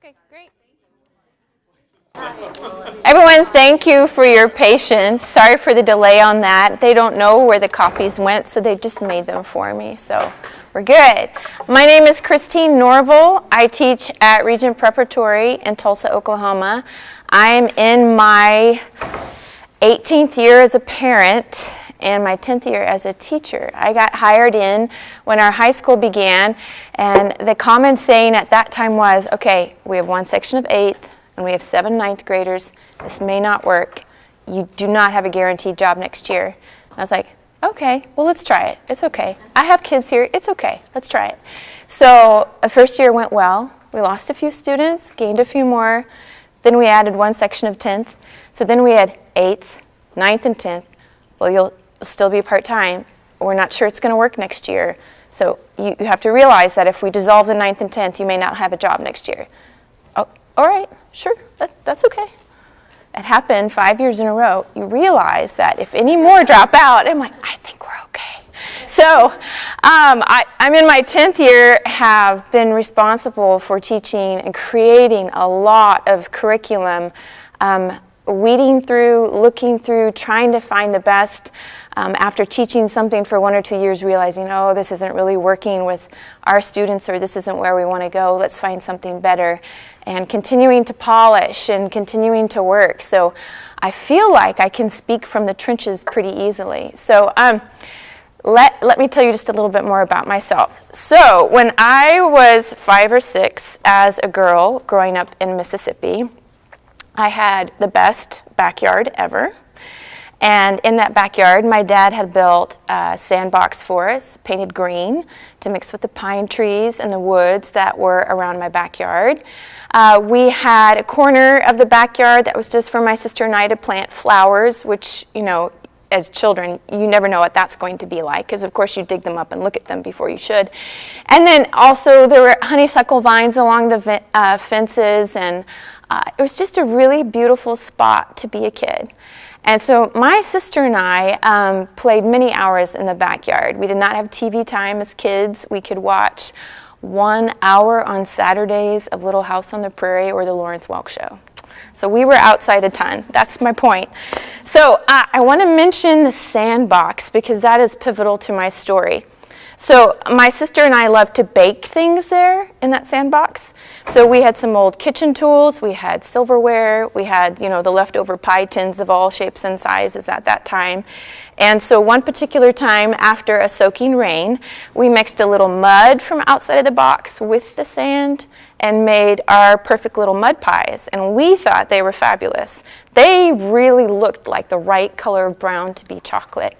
Okay, great. Everyone, thank you for your patience. Sorry for the delay on that. They don't know where the copies went, so they just made them for me. So we're good. My name is Christine Norvell. I teach at Regent Preparatory in Tulsa, Oklahoma. I'm in my 18th year as a parent and my 10th year as a teacher. I got hired in when our high school began, and the common saying at that time was, okay, we have one section of 8th, and we have 7 ninth graders. This may not work. You do not have a guaranteed job next year. And I was like, okay, well, let's try it. It's okay. I have kids here. It's okay. Let's try it. So the first year went well. We lost a few students, gained a few more. Then we added one section of 10th. So then we had 8th, 9th, and 10th. Well, you'll still be part-time. We're not sure it's going to work next year. So you have to realize that if we dissolve the 9th and 10th, you may not have a job next year. Oh, all right, sure, that's okay. It happened 5 years in a row. You realize that if any more drop out, I'm like, I think we're okay. So I'm in my 10th year, have been responsible for teaching and creating a lot of curriculum, weeding through, looking through, trying to find the best. After teaching something for 1 or 2 years, realizing, oh, this isn't really working with our students, or this isn't where we want to go, let's find something better. And continuing to polish and continuing to work. So I feel like I can speak from the trenches pretty easily. So let me tell you just a little bit more about myself. So when I was 5 or 6 as a girl growing up in Mississippi, I had the best backyard ever. And in that backyard, my dad had built a sandbox for us, painted green, to mix with the pine trees and the woods that were around my backyard. We had a corner of the backyard that was just for my sister and I to plant flowers, which, you know, as children, you never know what that's going to be like, because of course you dig them up and look at them before you should. And then also there were honeysuckle vines along the fences, and it was just a really beautiful spot to be a kid. And so my sister and I played many hours in the backyard. We did not have TV time as kids. We could watch 1 hour on Saturdays of Little House on the Prairie or the Lawrence Welk Show. So we were outside a ton. That's my point. So I want to mention the sandbox because that is pivotal to my story. So my sister and I loved to bake things there in that sandbox. So we had some old kitchen tools, we had silverware, we had, you know, the leftover pie tins of all shapes and sizes at that time. And so one particular time after a soaking rain, we mixed a little mud from outside of the box with the sand and made our perfect little mud pies. And we thought they were fabulous. They really looked like the right color of brown to be chocolate.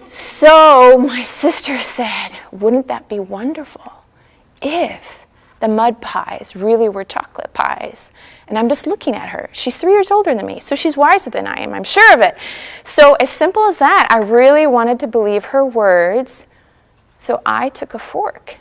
So my sister said, wouldn't that be wonderful if the mud pies really were chocolate pies? And I'm just looking at her. She's 3 years older than me, so she's wiser than I am, I'm sure of it. So as simple as that, I really wanted to believe her words, so I took a fork.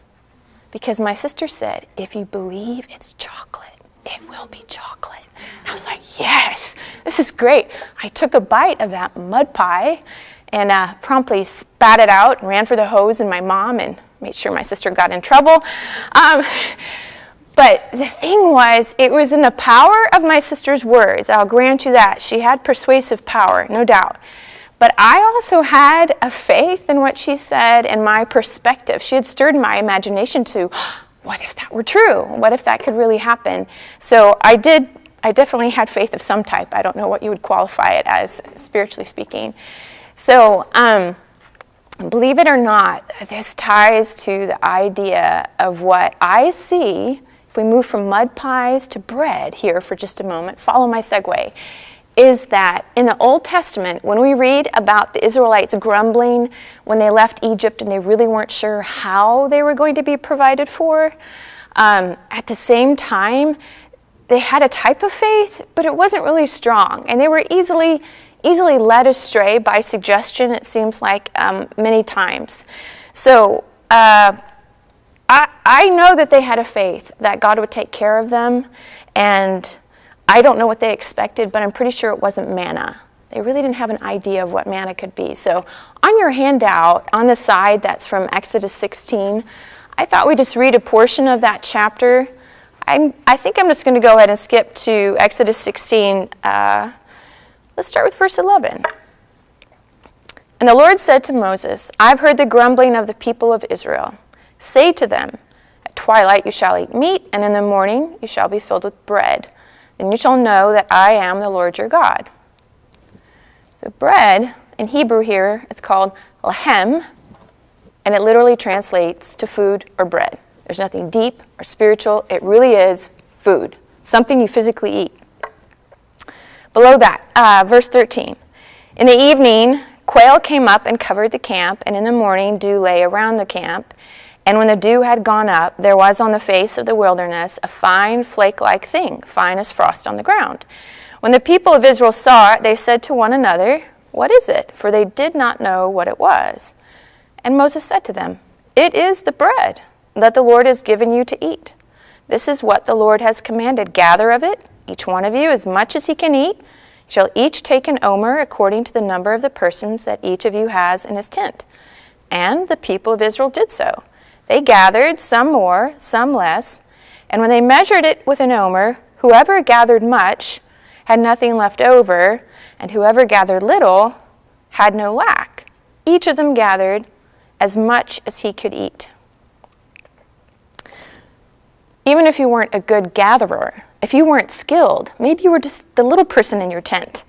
Because my sister said, if you believe it's chocolate, it will be chocolate. And I was like, yes, this is great. I took a bite of that mud pie and promptly spat it out and ran for the hose and my mom and made sure my sister got in trouble. But the thing was, it was in the power of my sister's words. I'll grant you that. She had persuasive power, no doubt. But I also had a faith in what she said and my perspective. She had stirred my imagination to, what if that were true? What if that could really happen? So I definitely had faith of some type. I don't know what you would qualify it as, spiritually speaking. So, believe it or not, this ties to the idea of what I see. If we move from mud pies to bread here for just a moment, follow my segue, is that in the Old Testament, when we read about the Israelites grumbling when they left Egypt and they really weren't sure how they were going to be provided for, at the same time, they had a type of faith, but it wasn't really strong, and they were easily led astray by suggestion, it seems like, many times. So I know that they had a faith that God would take care of them, and I don't know what they expected, but I'm pretty sure it wasn't manna. They really didn't have an idea of what manna could be. So on your handout, on the side that's from Exodus 16, I thought we'd just read a portion of that chapter. I think I'm just going to go ahead and skip to Exodus 16. Let's start with verse 11. And the Lord said to Moses, I've heard the grumbling of the people of Israel. Say to them, at twilight you shall eat meat, and in the morning you shall be filled with bread. Then you shall know that I am the Lord your God. So bread, in Hebrew here, it's called lahem, and it literally translates to food or bread. There's nothing deep or spiritual. It really is food, something you physically eat. Below that, verse 13. In the evening, quail came up and covered the camp, and in the morning dew lay around the camp. And when the dew had gone up, there was on the face of the wilderness a fine flake-like thing, fine as frost on the ground. When the people of Israel saw it, they said to one another, What is it? For they did not know what it was. And Moses said to them, It is the bread that the Lord has given you to eat. This is what the Lord has commanded. Gather of it, each one of you, as much as he can eat. You shall each take an omer according to the number of the persons that each of you has in his tent. And the people of Israel did so. They gathered, some more, some less. And when they measured it with an omer, whoever gathered much had nothing left over, and whoever gathered little had no lack. Each of them gathered as much as he could eat. Even if you weren't a good gatherer, if you weren't skilled, maybe you were just the little person in your tent,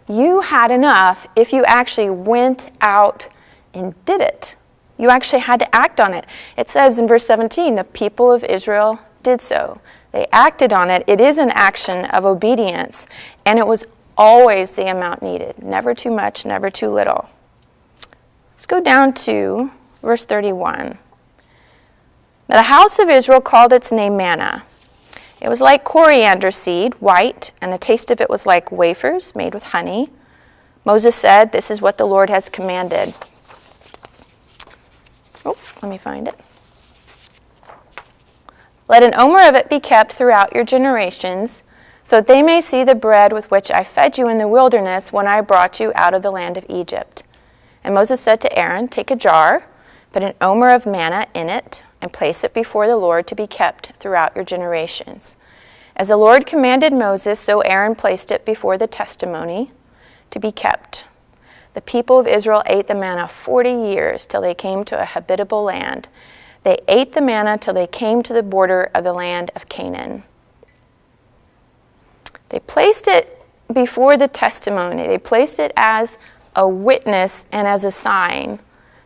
you had enough if you actually went out and did it. You actually had to act on it. It says in verse 17, the people of Israel did so. They acted on it. It is an action of obedience, and it was always the amount needed. Never too much, never too little. Let's go down to verse 31. Now the house of Israel called its name manna. It was like coriander seed, white, and the taste of it was like wafers made with honey. Moses said, This is what the Lord has commanded. Oh, let me find it. Let an omer of it be kept throughout your generations, so that they may see the bread with which I fed you in the wilderness when I brought you out of the land of Egypt. And Moses said to Aaron, Take a jar, put an omer of manna in it, and place it before the Lord to be kept throughout your generations. As the Lord commanded Moses, so Aaron placed it before the testimony to be kept. The people of Israel ate the manna 40 years till they came to a habitable land. They ate the manna till they came to the border of the land of Canaan. They placed it before the testimony. They placed it as a witness and as a sign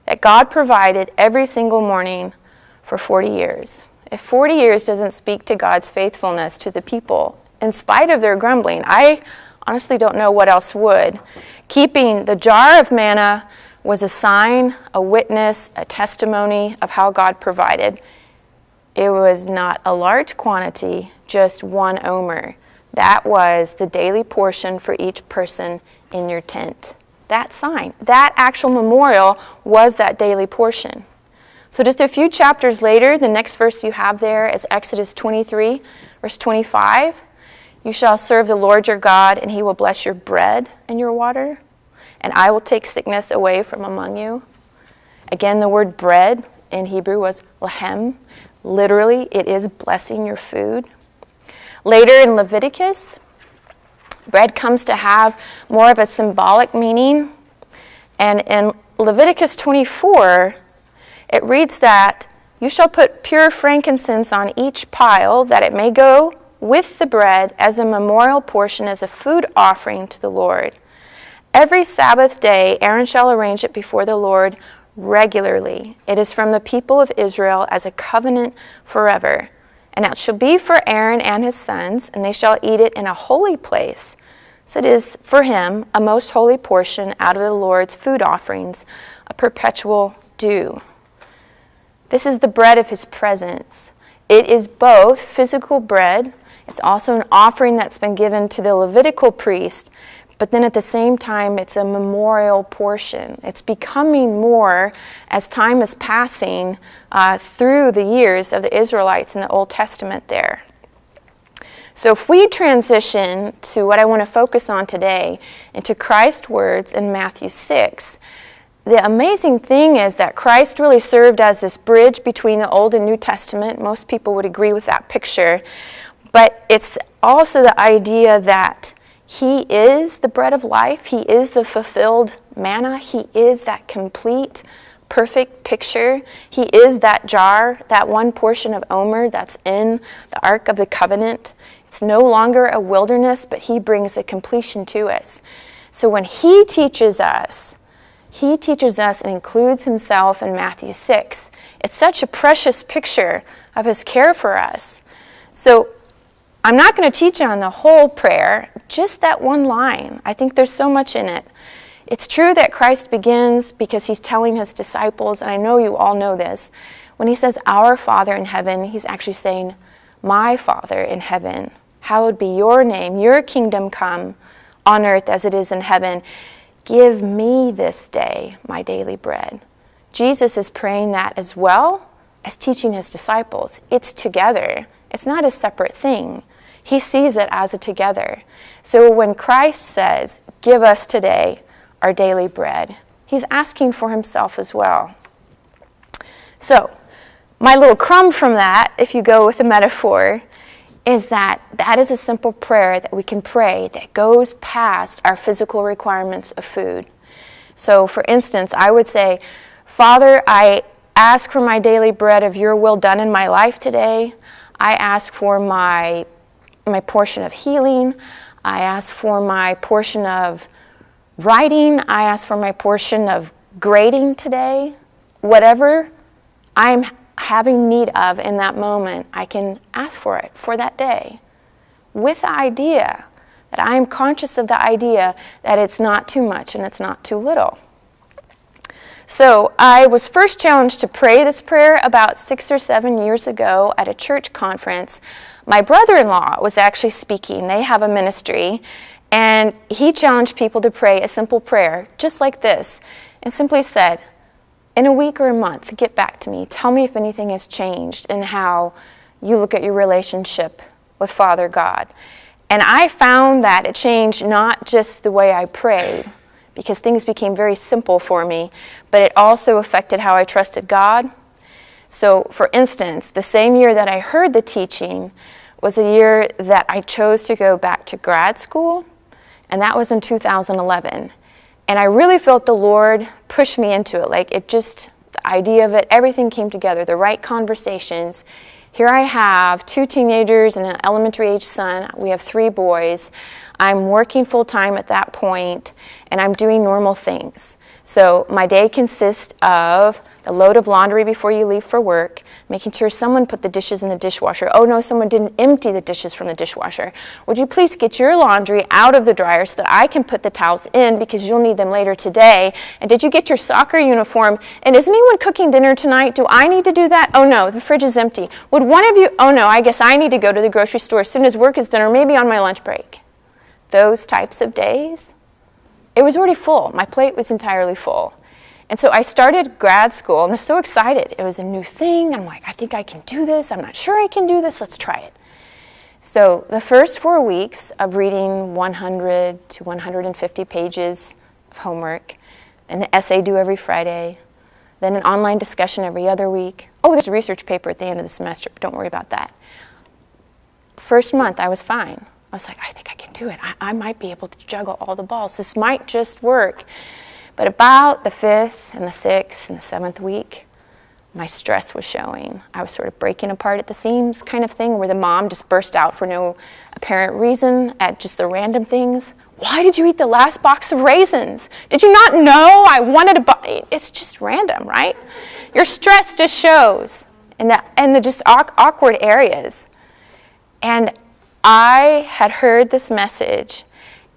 that God provided every single morning for 40 years. If 40 years doesn't speak to God's faithfulness to the people, in spite of their grumbling, I honestly don't know what else would. Keeping the jar of manna was a sign, a witness, a testimony of how God provided. It was not a large quantity, just one omer. That was the daily portion for each person in your tent. That sign, that actual memorial was that daily portion. So just a few chapters later, the next verse you have there is Exodus 23, verse 25. You shall serve the Lord your God, and he will bless your bread and your water, and I will take sickness away from among you. Again, the word bread in Hebrew was lahem. Literally, it is blessing your food. Later in Leviticus, bread comes to have more of a symbolic meaning. And in Leviticus 24, it reads that you shall put pure frankincense on each pile, that it may go with the bread as a memorial portion, as a food offering to the Lord. Every Sabbath day, Aaron shall arrange it before the Lord regularly. It is from the people of Israel as a covenant forever. And it shall be for Aaron and his sons, and they shall eat it in a holy place. So it is for him a most holy portion out of the Lord's food offerings, a perpetual due. This is the bread of his presence. It is both physical bread. It's also an offering that's been given to the Levitical priest, but then at the same time, it's a memorial portion. It's becoming more as time is passing through the years of the Israelites in the Old Testament there. So if we transition to what I want to focus on today, into Christ's words in Matthew 6, the amazing thing is that Christ really served as this bridge between the Old and New Testament. Most people would agree with that picture. But it's also the idea that he is the bread of life. He is the fulfilled manna. He is that complete, perfect picture. He is that jar, that one portion of Omer that's in the Ark of the Covenant. It's no longer a wilderness, but he brings a completion to us. So when he teaches us and includes himself in Matthew 6. It's such a precious picture of his care for us. So I'm not going to teach on the whole prayer, just that one line. I think there's so much in it. It's true that Christ begins because he's telling his disciples, and I know you all know this, when he says, "Our Father in heaven," he's actually saying, "My Father in heaven, hallowed be your name, your kingdom come on earth as it is in heaven. Give me this day my daily bread." Jesus is praying that as well as teaching his disciples. It's together. It's not a separate thing. He sees it as a together. So when Christ says, "Give us today our daily bread," he's asking for himself as well. So my little crumb from that, if you go with the metaphor, is that is a simple prayer that we can pray that goes past our physical requirements of food. So for instance, I would say, "Father, I ask for my daily bread of your will done in my life today. I ask for my portion of healing. I ask for my portion of writing. I ask for my portion of grading today." Whatever I'm having need of in that moment, I can ask for it for that day, with the idea that I am conscious of the idea that it's not too much and it's not too little. So I was first challenged to pray this prayer about 6 or 7 years ago at a church conference. My brother-in-law was actually speaking. They have a ministry, and he challenged people to pray a simple prayer just like this, and simply said, "In a week or a month, get back to me. Tell me if anything has changed in how you look at your relationship with Father God." And I found that it changed not just the way I prayed, because things became very simple for me, but it also affected how I trusted God. So, for instance, the same year that I heard the teaching was a year that I chose to go back to grad school, and that was in 2011. And I really felt the Lord push me into it. Like it just, the idea of it, everything came together, the right conversations. Here I have 2 teenagers and an elementary age son. We have 3 boys. I'm working full time at that point, and I'm doing normal things. So my day consists of the load of laundry before you leave for work, making sure someone put the dishes in the dishwasher. Oh no, someone didn't empty the dishes from the dishwasher. Would you please get your laundry out of the dryer so that I can put the towels in because you'll need them later today? And did you get your soccer uniform? And is anyone cooking dinner tonight? Do I need to do that? Oh no, the fridge is empty. Would one of you, oh no, I guess I need to go to the grocery store as soon as work is done or maybe on my lunch break. Those types of days, it was already full. My plate was entirely full. And so I started grad school, and I was so excited. It was a new thing. I'm like, I think I can do this. I'm not sure I can do this. Let's try it. So the first 4 weeks of reading 100 to 150 pages of homework, an essay due every Friday, then an online discussion every other week. Oh, there's a research paper at the end of the semester, but don't worry about that. First month, I was fine. I was like, I think I can do it. I might be able to juggle all the balls. This might just work. But about the 5th and the 6th and the 7th week, my stress was showing. I was sort of breaking apart at the seams kind of thing where the mom just burst out for no apparent reason at just the random things. Why did you eat the last box of raisins? Did you not know I wanted to It's just random, right? Your stress just shows in the just awkward areas. And I had heard this message,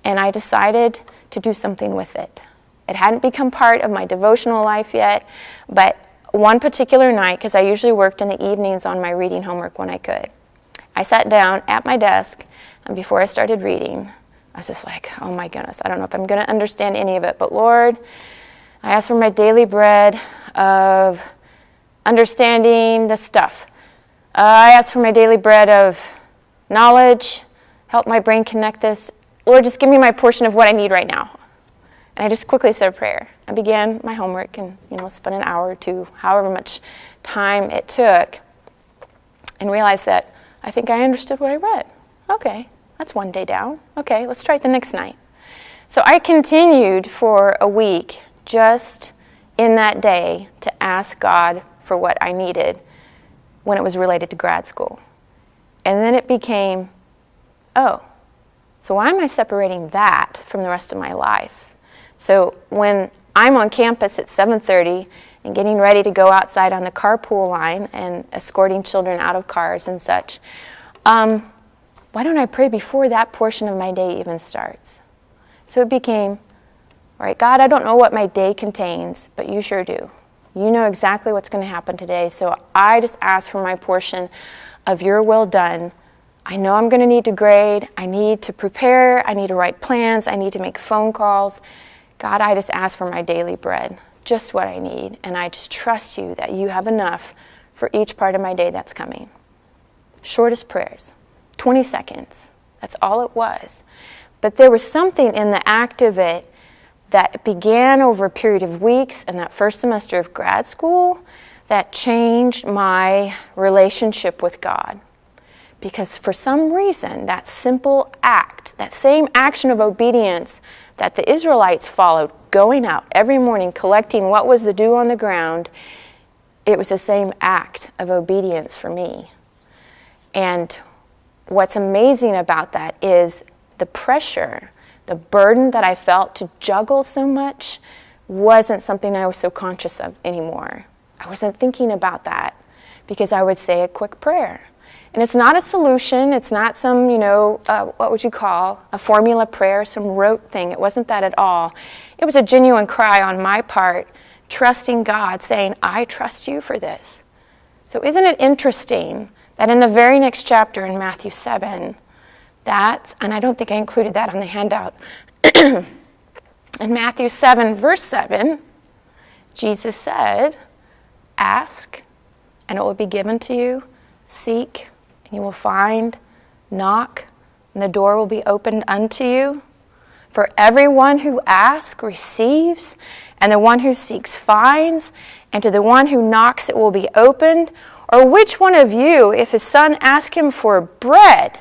and I decided to do something with it. It hadn't become part of my devotional life yet, but one particular night, because I usually worked in the evenings on my reading homework when I could, I sat down at my desk, and before I started reading, I was just like, oh my goodness, I don't know if I'm going to understand any of it, but Lord, I ask for my daily bread of understanding this stuff. I ask for my daily bread of knowledge, help my brain connect this. Lord, just give me my portion of what I need right now. And I just quickly said a prayer. I began my homework and, spent an hour or two, however much time it took, and realized that I think I understood what I read. Okay, that's one day down. Okay, let's try it the next night. So I continued for a week just in that day to ask God for what I needed when it was related to grad school. And then it became, oh, so why am I separating that from the rest of my life? So when I'm on campus at 7:30 and getting ready to go outside on the carpool line and escorting children out of cars and such, why don't I pray before that portion of my day even starts? So it became, all right, God, I don't know what my day contains, but you sure do. You know exactly what's going to happen today, so I just ask for my portion of your will done. I know I'm going to need to grade, I need to prepare, I need to write plans, I need to make phone calls. God, I just ask for my daily bread, just what I need, and I just trust you that you have enough for each part of my day that's coming. Shortest prayers, 20 seconds, that's all it was. But there was something in the act of it that began over a period of weeks in that first semester of grad school that changed my relationship with God. Because for some reason, that simple act, that same action of obedience that the Israelites followed, going out every morning, collecting what was the dew on the ground, it was the same act of obedience for me. And what's amazing about that is the pressure, the burden that I felt to juggle so much wasn't something I was so conscious of anymore. I wasn't thinking about that because I would say a quick prayer. And it's not a solution. It's not some, what would you call, a formula prayer, some rote thing. It wasn't that at all. It was a genuine cry on my part, trusting God, saying, I trust you for this. So isn't it interesting that in the very next chapter in Matthew 7, and I don't think I included that on the handout, in Matthew 7, verse 7, Jesus said, ask, and it will be given to you. Seek, and you will find. Knock, and the door will be opened unto you. For everyone who asks receives, and the one who seeks finds, and to the one who knocks it will be opened. Or which one of you, if his son asks him for bread,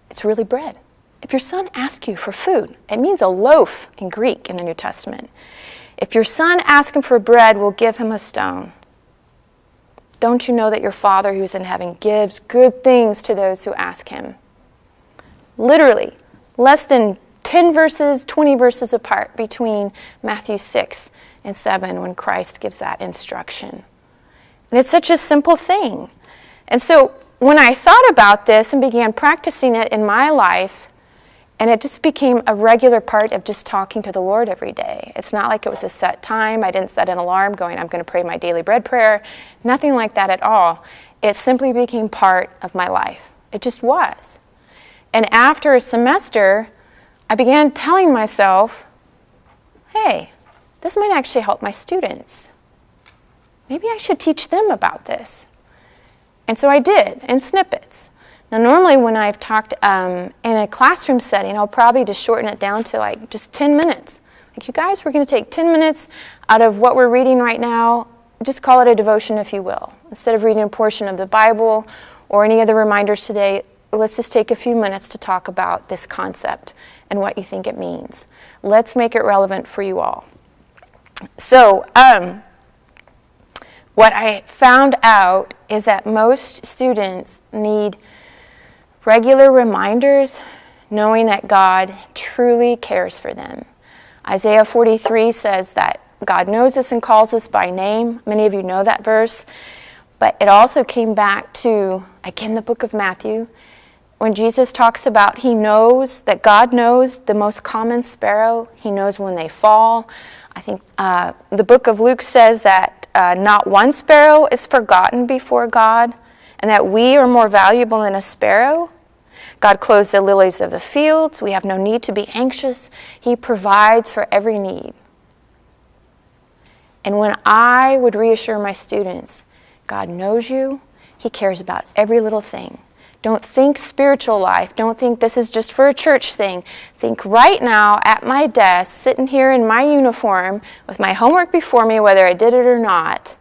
it's really bread. If your son asks you for food, it means a loaf in Greek in the New Testament. If your son asks him for bread, will give him a stone. Don't you know that your Father who is in heaven gives good things to those who ask him? Literally, less than 10 verses, 20 verses apart between Matthew 6 and 7 when Christ gives that instruction. And it's such a simple thing. And so when I thought about this and began practicing it in my life, and it just became a regular part of just talking to the Lord every day. It's not like it was a set time. I didn't set an alarm going, I'm going to pray my daily bread prayer. Nothing like that at all. It simply became part of my life. It just was. And after a semester, I began telling myself, hey, this might actually help my students. Maybe I should teach them about this. And so I did, in snippets. Now, normally when I've talked in a classroom setting, I'll probably just shorten it down to just 10 minutes. Like, you guys, we're going to take 10 minutes out of what we're reading right now. Just call it a devotion, if you will. Instead of reading a portion of the Bible or any other reminders today, let's just take a few minutes to talk about this concept and what you think it means. Let's make it relevant for you all. So, what I found out is that most students need regular reminders, knowing that God truly cares for them. Isaiah 43 says that God knows us and calls us by name. Many of you know that verse. But it also came back to, again, the book of Matthew, when Jesus talks about he knows, that God knows the most common sparrow. He knows when they fall. I think the book of Luke says that not one sparrow is forgotten before God, and that we are more valuable than a sparrow. God clothes the lilies of the fields. We have no need to be anxious. He provides for every need. And when I would reassure my students, God knows you. He cares about every little thing. Don't think spiritual life. Don't think this is just for a church thing. Think right now at my desk, sitting here in my uniform with my homework before me, whether I did it or not.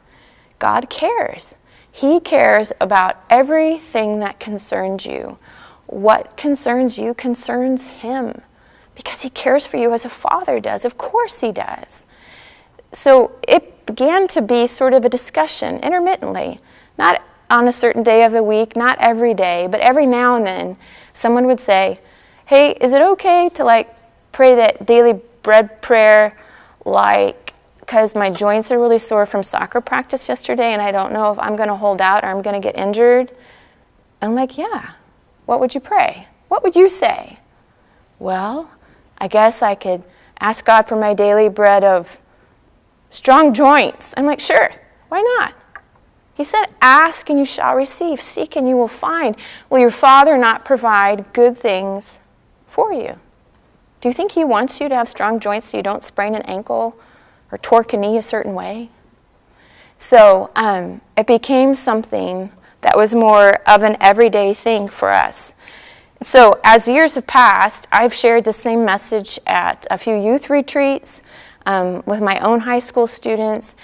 God cares. He cares about everything that concerns you. What concerns you concerns him because he cares for you as a father does. Of course he does. So it began to be sort of a discussion intermittently, not on a certain day of the week, not every day, but every now and then someone would say, hey, is it okay to pray that daily bread prayer because my joints are really sore from soccer practice yesterday and I don't know if I'm going to hold out or I'm going to get injured? And I'm like, yeah. What would you pray? What would you say? Well, I guess I could ask God for my daily bread of strong joints. I'm like, sure, why not? He said, ask and you shall receive. Seek and you will find. Will your Father not provide good things for you? Do you think he wants you to have strong joints so you don't sprain an ankle or torque a knee a certain way? So it became something that was more of an everyday thing for us. So as years have passed, I've shared the same message at a few youth retreats with my own high school students,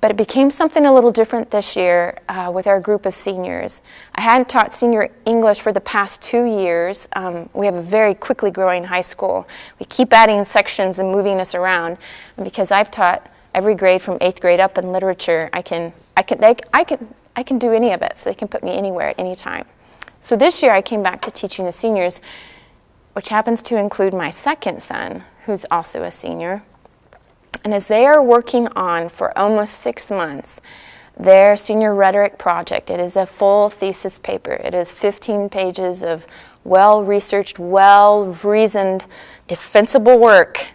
but it became something a little different this year with our group of seniors. I hadn't taught senior English for the past 2 years. We have a very quickly growing high school. We keep adding sections and moving us around. And because I've taught every grade from 8th grade up in literature, I can do any of it, so they can put me anywhere at any time. So this year I came back to teaching the seniors, which happens to include my second son, who's also a senior. And as they are working on, for almost 6 months, their senior rhetoric project, it is a full thesis paper. It is 15 pages of well-researched, well-reasoned, defensible work.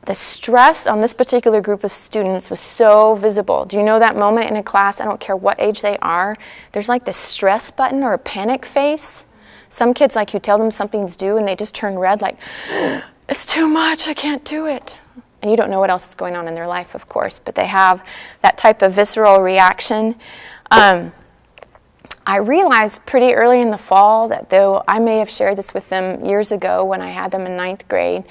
The stress on this particular group of students was so visible. Do you know that moment in a class, I don't care what age they are, there's like this stress button or a panic face? Some kids, you tell them something's due and they just turn red like, it's too much, I can't do it. And you don't know what else is going on in their life, of course, but they have that type of visceral reaction. I realized pretty early in the fall that though I may have shared this with them years ago when I had them in 9th grade,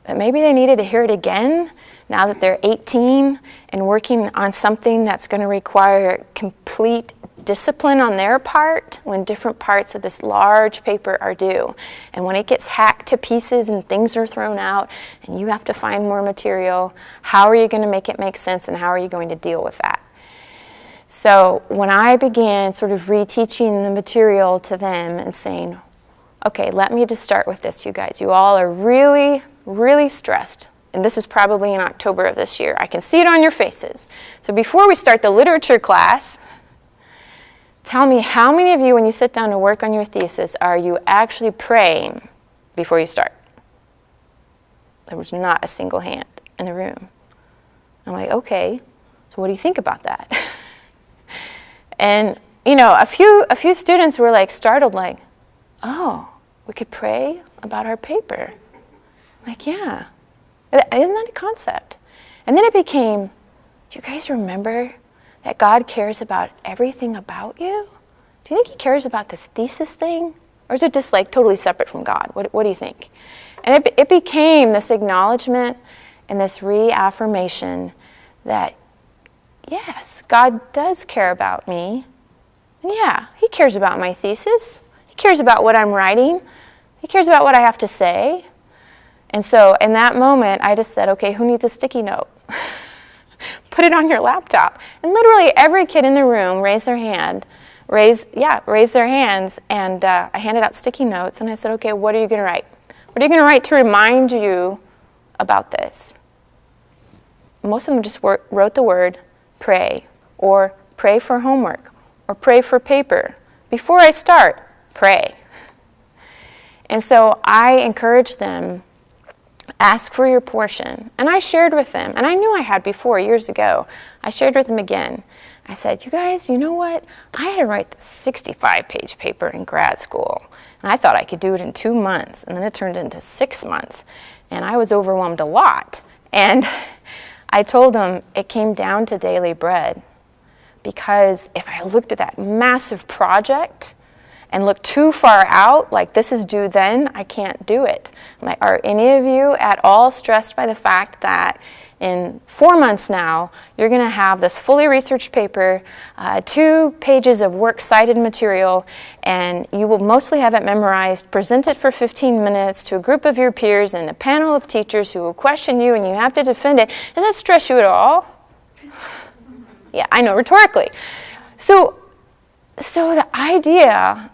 that maybe they needed to hear it again now that they're 18 and working on something that's going to require complete discipline on their part when different parts of this large paper are due. And when it gets hacked to pieces and things are thrown out and you have to find more material, how are you going to make it make sense and how are you going to deal with that? So when I began sort of reteaching the material to them and saying, okay, let me just start with this, you guys. You all are really, really stressed. And this is probably in October of this year. I can see it on your faces. So before we start the literature class, tell me how many of you, when you sit down to work on your thesis, are you actually praying before you start? There was not a single hand in the room. I'm like, okay, so what do you think about that? And, a few students were startled, oh, we could pray about our paper. I'm like, yeah. Isn't that a concept? And then it became, do you guys remember that God cares about everything about you? Do you think he cares about this thesis thing? Or is it just totally separate from God? What do you think? And it became this acknowledgement and this reaffirmation that, yes, God does care about me. And yeah, he cares about my thesis. He cares about what I'm writing. He cares about what I have to say. And so in that moment, I just said, okay, who needs a sticky note? Put it on your laptop. And literally every kid in the room raised their hands, and I handed out sticky notes, and I said, okay, what are you going to write? What are you going to write to remind you about this? Most of them just wrote the word pray, or pray for homework, or pray for paper. Before I start, pray. And so I encouraged them, ask for your portion. And I shared with them, and I knew I had before years ago. I shared with them again. I said, you guys, you know what? I had to write the 65-page paper in grad school. And I thought I could do it in 2 months. And then it turned into 6 months. And I was overwhelmed a lot. And I told them it came down to daily bread. Because if I looked at that massive project and look too far out, like this is due then, I can't do it. Like, are any of you at all stressed by the fact that in 4 months now, you're going to have this fully researched paper, 2 pages of works cited material, and you will mostly have it memorized, present it for 15 minutes to a group of your peers and a panel of teachers who will question you, and you have to defend it. Does that stress you at all? Yeah, I know, rhetorically. So the idea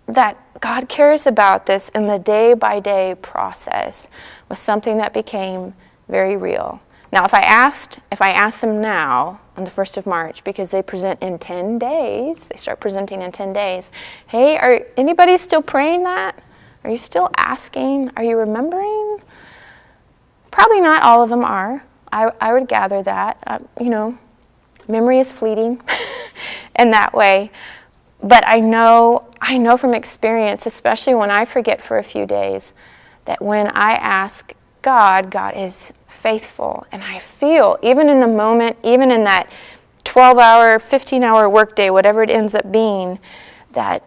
that God cares about this in the day-by-day process was something that became very real. Now, if I asked them now on the 1st of March, because they present in 10 days, they start presenting in 10 days, hey, are anybody still praying that? Are you still asking? Are you remembering? Probably not all of them are. I would gather that. Memory is fleeting in that way. But I know from experience, especially when I forget for a few days, that when I ask God, God is faithful. And I feel, even in the moment, even in that 12-hour, 15-hour workday, whatever it ends up being, that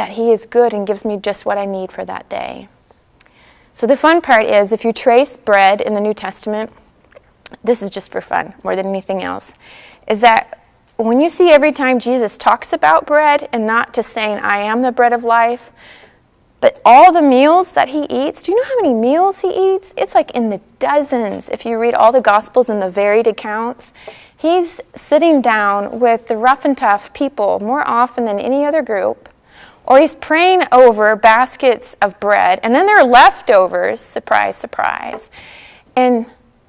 He is good and gives me just what I need for that day. So the fun part is, if you trace bread in the New Testament, this is just for fun more than anything else, is that when you see every time Jesus talks about bread, and not just saying, I am the bread of life, but all the meals that He eats, do you know how many meals He eats? It's like in the dozens. If you read all the Gospels and the varied accounts, He's sitting down with the rough and tough people more often than any other group, or He's praying over baskets of bread, and then there are leftovers, surprise, surprise. And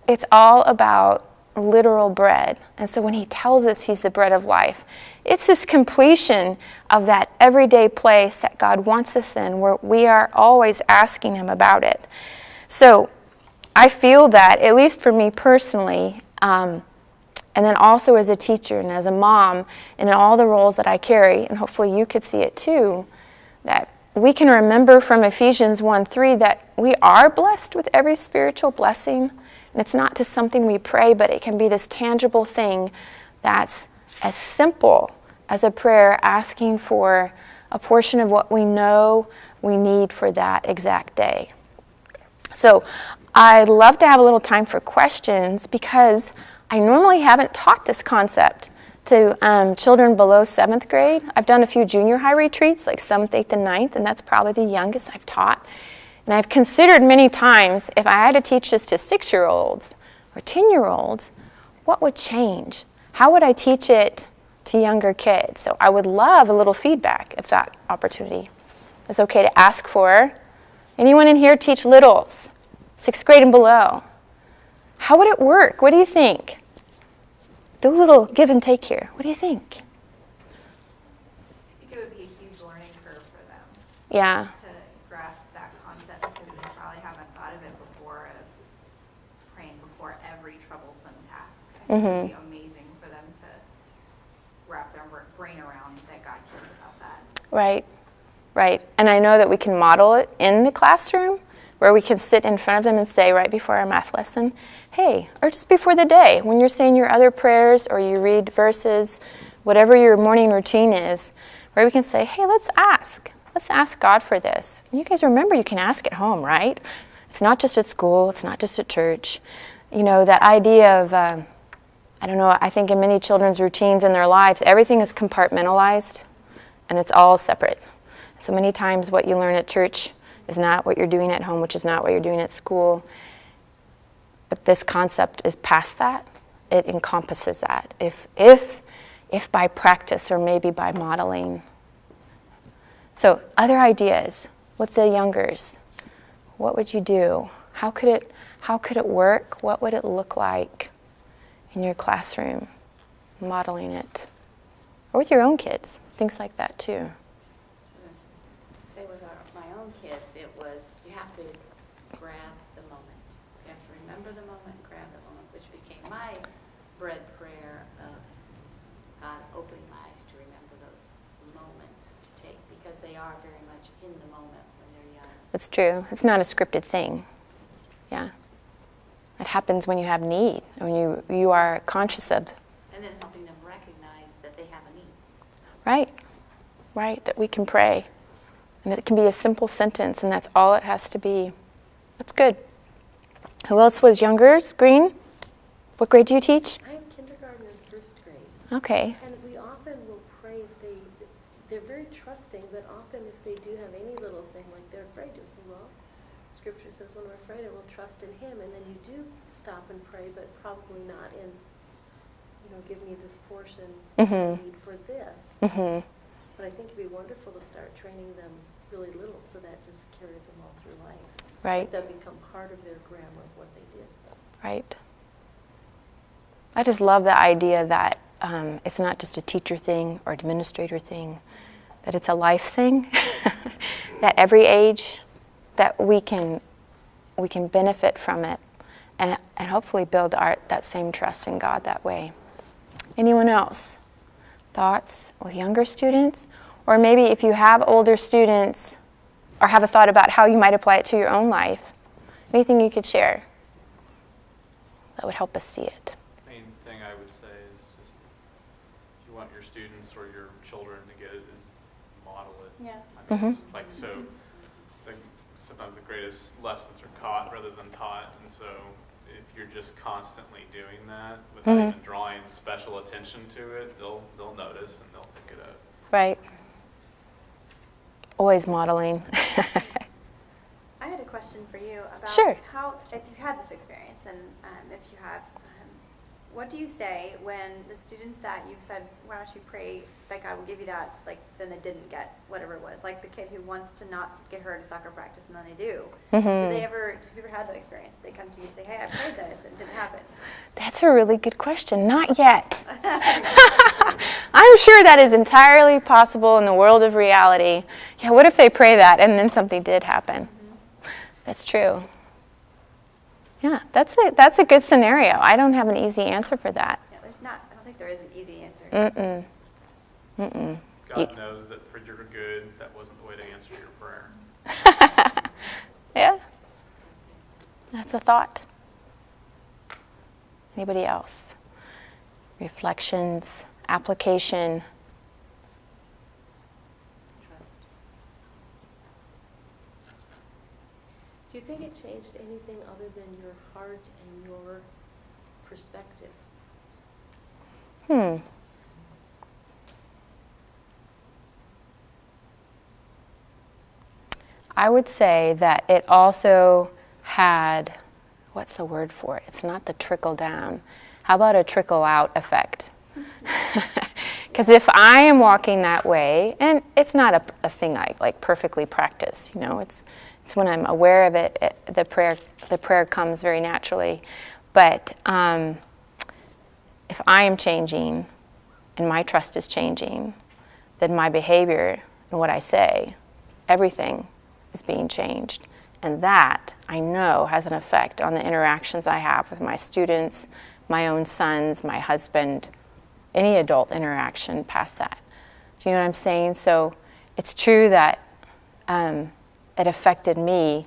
it's all about literal bread. And so when He tells us He's the bread of life, it's this completion of that everyday place that God wants us in, where we are always asking Him about it. So I feel that, at least for me personally, and then also as a teacher and as a mom, and in all the roles that I carry, and hopefully you could see it too, that we can remember from Ephesians 1:3 that we are blessed with every spiritual blessing. And it's not just something we pray, but it can be this tangible thing that's as simple as a prayer asking for a portion of what we know we need for that exact day. So I'd love to have a little time for questions, because I normally haven't taught this concept to children below 7th grade. I've done a few junior high retreats, like 7th, 8th, and 9th, and that's probably the youngest I've taught. And I've considered many times, if I had to teach this to 6-year-olds or 10-year-olds, what would change? How would I teach it to younger kids? So I would love a little feedback if that opportunity is okay to ask for. Anyone in here teach littles, 6th grade and below? How would it work? What do you think? Do a little give and take here. What do you think? I think it would be a huge learning curve for them. Yeah. To grasp that concept, because they probably haven't thought of it before, of praying before every troublesome task. I think it would be amazing for them to wrap their brain around that God cares about that. Right, right. And I know that we can model it in the classroom, where we can sit in front of them and say right before our math lesson, hey, or just before the day, when you're saying your other prayers or you read verses, whatever your morning routine is, where we can say, hey, let's ask God for this. And you guys remember, you can ask at home, right? It's not just at school, it's not just at church. You know, that idea of, I don't know, I think in many children's routines in their lives, everything is compartmentalized and it's all separate. So many times what you learn at church is not what you're doing at home, which is not what you're doing at school. But this concept is past that. It encompasses that. If by practice or maybe by modeling. So other ideas with the youngers. What would you do? How could it work? What would it look like in your classroom? Modeling it. Or with your own kids. Things like that too. Say with my own kids, it was, you have to grab the moment. You have to remember the moment, grab the moment, which became my bread prayer of God opening my eyes to remember those moments to take, because they are very much in the moment when they're young. That's true. It's not a scripted thing. Yeah. It happens when you have need, when you are conscious of. And then helping them recognize that they have a need. Right. Right, that we can pray. And it can be a simple sentence, and that's all it has to be. That's good. Who else was youngers? Green? What grade do you teach? I have kindergarten and first grade. Okay. And we often will pray if they're very trusting, but often if they do have any little thing, like they're afraid to say, well, Scripture says when we're afraid, I will trust in Him. And then you do stop and pray, but probably not in, give me this portion I need for this. But I think it'd be wonderful to start training them really little, so that just carried them all through life. Right. They'll become part of their grammar of what they did. Right. I just love the idea that it's not just a teacher thing or administrator thing, that it's a life thing, that every age that we can benefit from it and hopefully build that same trust in God that way. Anyone else? Thoughts with younger students? Or maybe if you have older students or have a thought about how you might apply it to your own life, anything you could share that would help us see it. Main thing I would say is just if you want your students or your children to get it is model it. Yeah. I mean, it's like sometimes the greatest lessons are caught rather than taught, and so if you're just constantly doing that without even drawing special attention to it, they'll notice and they'll pick it up. Right. Always modeling. I had a question for you about Sure. how, if you've had this experience, and if you have, what do you say when the students that you said, why don't you pray that God will give you that, like, then they didn't get whatever it was, like the kid who wants to not get hurt at soccer practice and then they do. Have you ever had that experience? They come to you and say, hey, I prayed this and it didn't happen. That's a really good question. Not yet. I'm sure that is entirely possible in the world of reality. Yeah, what if they pray that and then something did happen? That's true. Yeah, that's a good scenario. I don't have an easy answer for that. Yeah, I don't think there is an easy answer. God knows that for your good, that wasn't the way to answer your prayer. Yeah. That's a thought. Anybody else? Reflections, application. Trust. Do you think it changed anything other than your heart and your perspective? I would say that it also had, what's the word for it? It's not the trickle down. How about a trickle out effect? Because if I am walking that way, and it's not a thing I like perfectly practice, it's when I'm aware of it, the prayer comes very naturally. But if I am changing and my trust is changing, then my behavior and what I say, everything is being changed. And that, I know, has an effect on the interactions I have with my students, my own sons, my husband, any adult interaction past that. Do you know what I'm saying? So it's true that it affected me,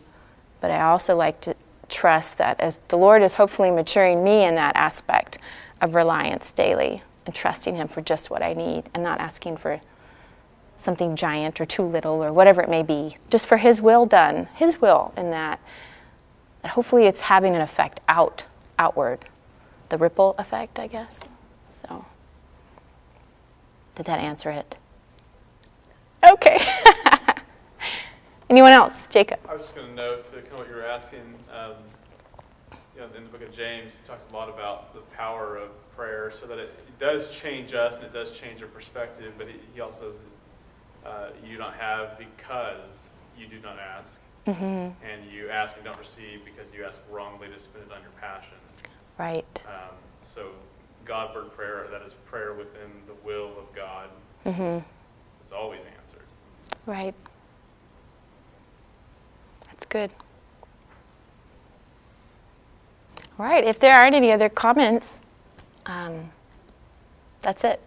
but I also like to trust that as the Lord is hopefully maturing me in that aspect of reliance daily and trusting Him for just what I need and not asking for something giant or too little or whatever it may be, just for His will done, His will in that. And hopefully it's having an effect outward, the ripple effect, I guess. So, did that answer it? Okay. Anyone else? Jacob. I was just going to note to kind of what you were asking, in the book of James, it talks a lot about the power of prayer so that it does change us and it does change our perspective, but he also says you don't have because you do not ask, and you ask and don't receive because you ask wrongly to spend it on your passions. Right. So God-word prayer, that is prayer within the will of God, is always answered. Right. That's good. All right, if there aren't any other comments, that's it.